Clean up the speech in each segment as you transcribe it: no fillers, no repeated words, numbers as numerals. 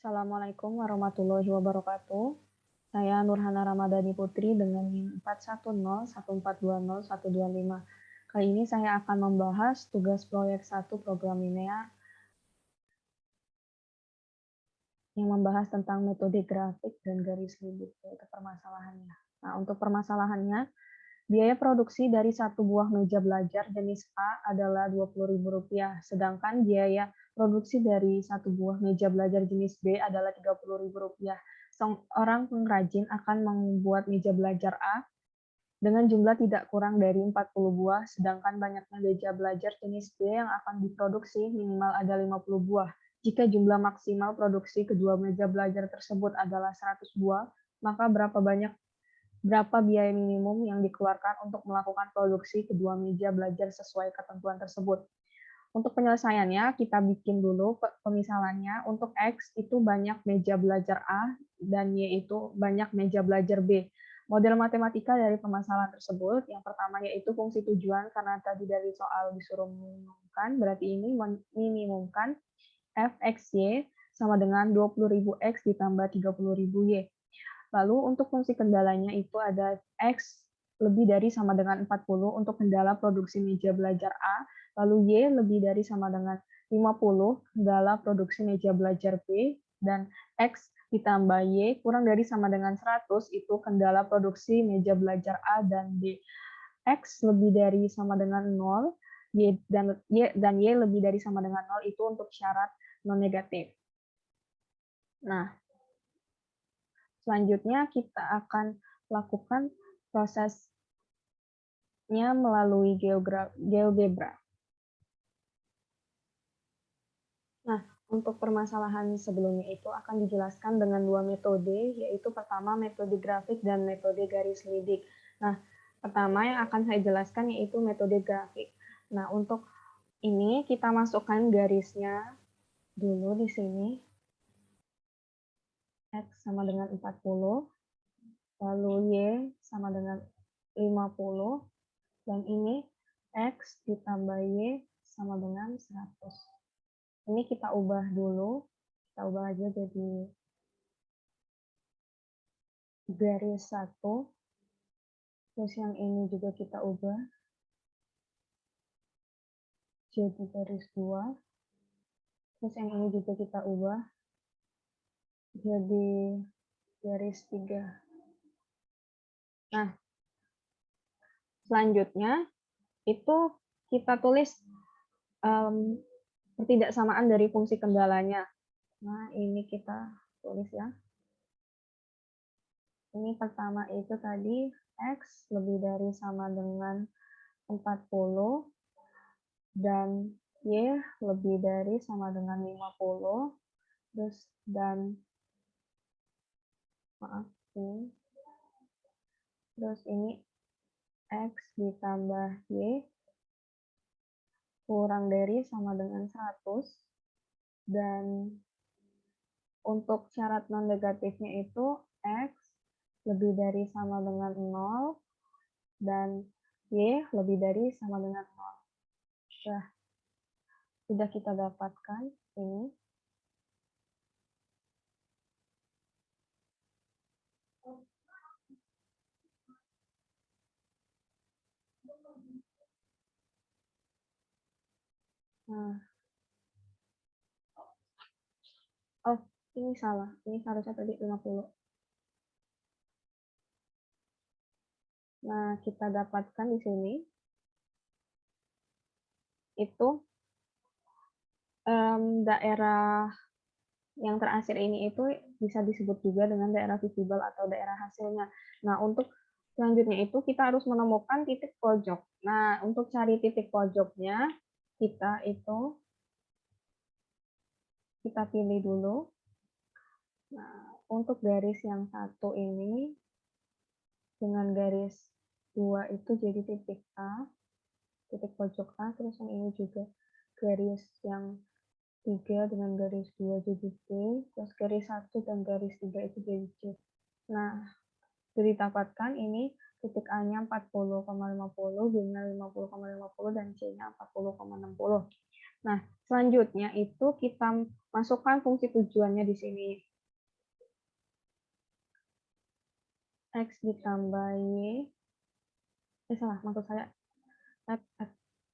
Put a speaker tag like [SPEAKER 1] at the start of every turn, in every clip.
[SPEAKER 1] Assalamualaikum warahmatullahi wabarakatuh. Saya Nurhana Ramadhani Putri dengan NIM 4101420125125. Kali ini saya akan membahas tugas proyek 1 program linear yang membahas tentang metode grafik dan garis lubuk, yaitu permasalahannya. Nah, untuk permasalahannya, biaya produksi dari satu buah meja belajar jenis A adalah Rp20.000, sedangkan biaya produksi dari satu buah meja belajar jenis B adalah Rp30.000. Seorang pengrajin akan membuat meja belajar A dengan jumlah tidak kurang dari 40 buah, sedangkan banyaknya meja belajar jenis B yang akan diproduksi minimal ada 50 buah. Jika jumlah maksimal produksi kedua meja belajar tersebut adalah 100 buah, maka berapa biaya minimum yang dikeluarkan untuk melakukan produksi kedua meja belajar sesuai ketentuan tersebut. Untuk penyelesaiannya, kita bikin dulu pemisalannya. Untuk X itu banyak meja belajar A, dan Y itu banyak meja belajar B. Model matematika dari permasalahan tersebut, yang pertama yaitu fungsi tujuan, karena tadi dari soal disuruh meminimumkan, berarti ini meminimumkan Fxy sama dengan 20.000 X ditambah 30.000 Y. Lalu untuk fungsi kendalanya itu ada X lebih dari sama dengan 40 untuk kendala produksi meja belajar A, lalu Y lebih dari sama dengan 50 kendala produksi meja belajar B, dan X ditambah Y kurang dari sama dengan 100 itu kendala produksi meja belajar A dan B. X lebih dari sama dengan 0, Y dan Y lebih dari sama dengan 0 itu untuk syarat non-negatif. Nah, selanjutnya kita akan lakukan prosesnya melalui GeoGebra. Nah, untuk permasalahan sebelumnya itu akan dijelaskan dengan dua metode, yaitu pertama metode grafik dan metode garis lidik. Nah, pertama yang akan saya jelaskan yaitu metode grafik. Nah, untuk ini kita masukkan garisnya dulu di sini. X sama dengan 40, lalu Y sama dengan 50, dan ini X ditambah Y sama dengan 100. Ini kita ubah dulu, kita ubah aja jadi garis 1, terus yang ini juga kita ubah jadi garis 2, terus yang ini juga kita ubah jadi garis 3. Nah, selanjutnya itu kita tulis ketidaksamaan dari fungsi kendalanya. Nah, ini kita tulis ya. Ini pertama itu tadi X lebih dari sama dengan 40 dan Y lebih dari sama dengan 50. Terus terus ini X ditambah Y kurang dari sama dengan 100, dan untuk syarat non-negatifnya itu X lebih dari sama dengan 0 dan Y lebih dari sama dengan 0. Sudah kita dapatkan ini. Nah, oh, ini salah. Ini harusnya tadi 50. Nah, kita dapatkan di sini itu daerah yang terakhir ini itu bisa disebut juga dengan daerah visible atau daerah hasilnya. Nah, untuk selanjutnya itu kita harus menemukan titik pojok. Nah, untuk cari titik pojoknya, kita pilih dulu. Nah, untuk garis yang satu ini dengan garis 2 itu jadi titik A, titik pojok A, terus yang ini juga garis yang 3 dengan garis 2 jadi B, terus garis 1 dan garis 3 itu jadi C. Nah, sudah didapatkan ini titik A-nya 40,50, B-nya 50,50, dan C-nya 40,60. Nah, selanjutnya itu kita masukkan fungsi tujuannya di sini. X ditambah Y, salah, maksud saya X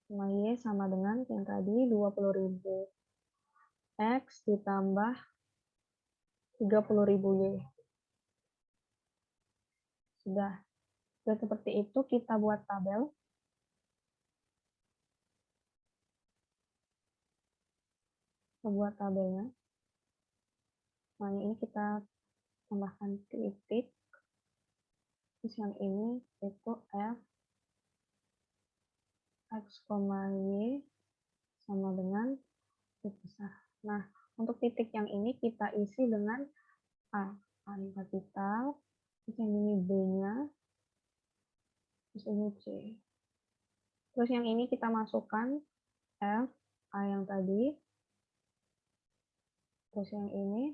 [SPEAKER 1] sama Y sama dengan yang tadi 20.000. X ditambah 30.000 Y. Sudah seperti itu, kita buat tabel. Membuat tabelnya. Nah, ini kita tambahkan titik. Terus yang ini itu F X, Y sama dengan titik besar. Nah, untuk titik yang ini kita isi dengan A yang kapital, terus yang ini B-nya, terus ini C. Terus yang ini kita masukkan F, A yang tadi, terus yang ini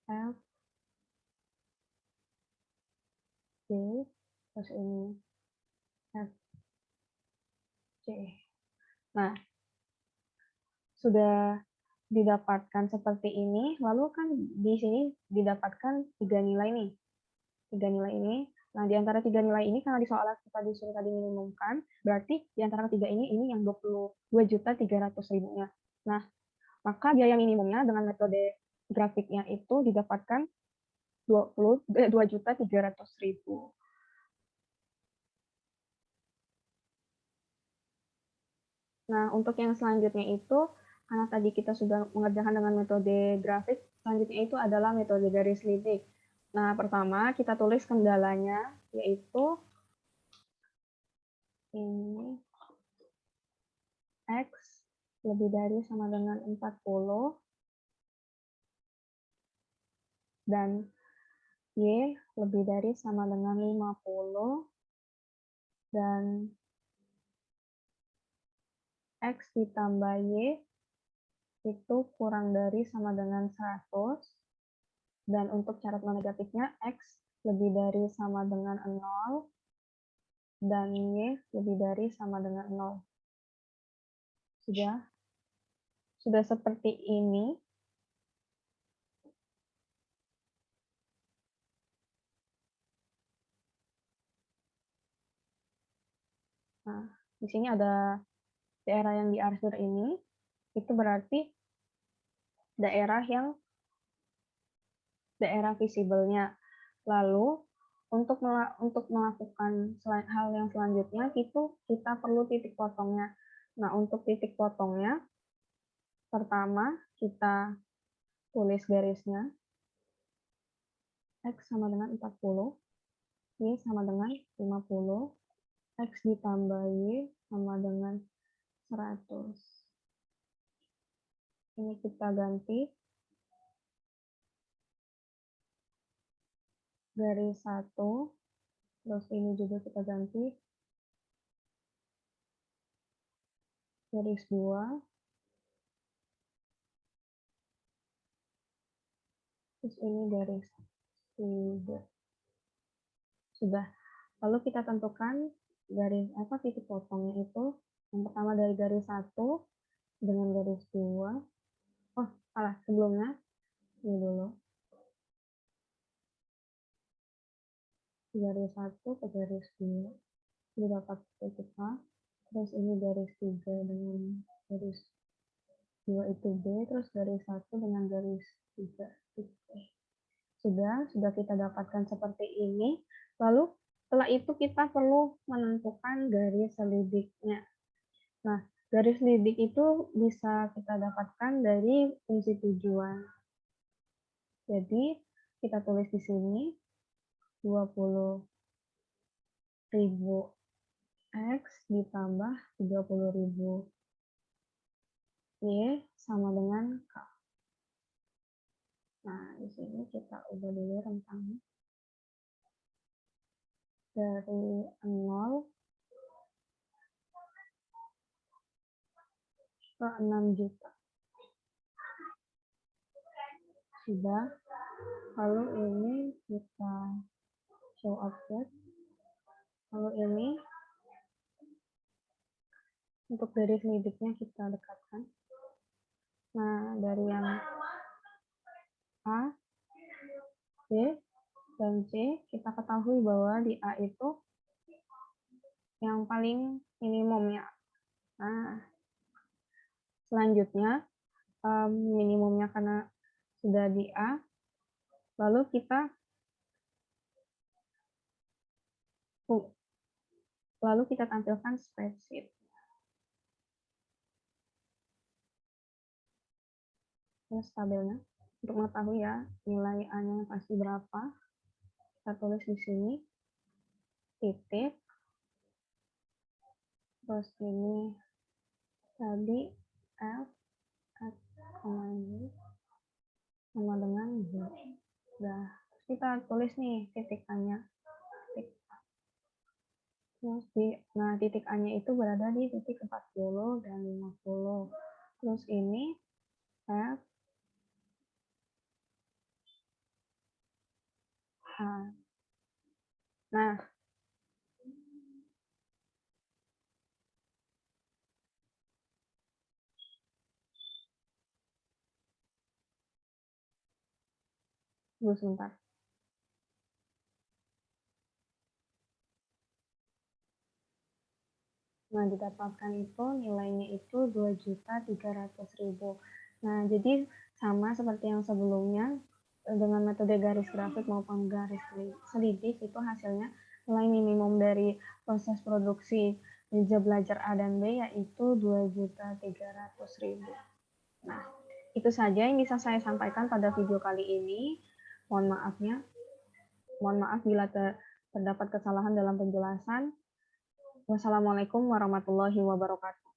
[SPEAKER 1] F, B, terus ini F, C. Nah, sudah didapatkan seperti ini, lalu kan di sini didapatkan 3 nilai nih. 3 nilai ini. Nah, di antara 3 nilai ini, karena di soal kita disuruh tadi minimumkan, berarti di antara ketiga ini yang 22.300.000-nya. Nah, maka biaya minimumnya dengan metode grafiknya itu didapatkan 2.300.000. Nah, untuk yang selanjutnya itu, karena tadi kita sudah mengerjakan dengan metode grafik, selanjutnya itu adalah metode garis lidik. Nah, pertama kita tulis kendalanya, yaitu ini X lebih dari sama dengan 40, dan Y lebih dari sama dengan 50, dan X ditambah Y itu kurang dari sama dengan 100, dan untuk syarat non negatifnya X lebih dari sama dengan 0, dan Y lebih dari sama dengan 0. Sudah seperti ini. Nah, di sini ada daerah yang diarsir ini, itu berarti daerah visibelnya. Lalu untuk melakukan hal yang selanjutnya itu kita perlu titik potongnya. Nah, untuk titik potongnya, pertama kita tulis garisnya. X sama dengan 40, Y sama dengan 50, X ditambah Y sama dengan 100. Ini kita ganti garis 1, terus ini juga kita ganti garis 2, terus ini garis 3. Sudah. Lalu kita tentukan titik potongnya itu. Yang pertama dari garis 1 dengan garis 2. Oh, salah, sebelumnya ini dulu. Garis 1 ke garis 2. Ini dapat titik A. Terus ini garis 3 dengan garis 2 itu B, terus garis 1 dengan garis 3 itu B. Sudah kita dapatkan seperti ini. Lalu setelah itu kita perlu menentukan garis selidiknya. Nah, garis lidik itu bisa kita dapatkan dari fungsi tujuan. Jadi, kita tulis di sini 20.000 X ditambah 30.000 Y sama dengan K. Nah, di sini kita ubah dulu rentangnya. Dari 0 ke 6 juta. Sudah. Lalu ini kita show object. Lalu ini Untuk garis lidiknya kita dekatkan. Nah, dari yang A, B, dan C, kita ketahui bahwa di A itu yang paling minimum ya. Nah, selanjutnya minimumnya karena sudah di A, lalu kita tampilkan spreadsheet. Terus tabelnya untuk mengetahui ya nilai A-nya pasti berapa, kita tulis di sini titik, terus ini tadi F sama dengan B. Udah, kita tulis nih titik A-nya. Nah, titik A-nya itu berada di titik 40 dan 50. Terus ini F A. Nah, tunggu sebentar. Nah, didapatkan itu nilainya itu 2.300.000. Nah, jadi sama seperti yang sebelumnya, dengan metode garis grafik maupun garis selidik itu hasilnya nilai minimum dari proses produksi meja belajar A dan B yaitu 2.300.000. Nah, itu saja yang bisa saya sampaikan pada video kali ini. Mohon maaf bila terdapat kesalahan dalam penjelasan. Wassalamualaikum warahmatullahi wabarakatuh.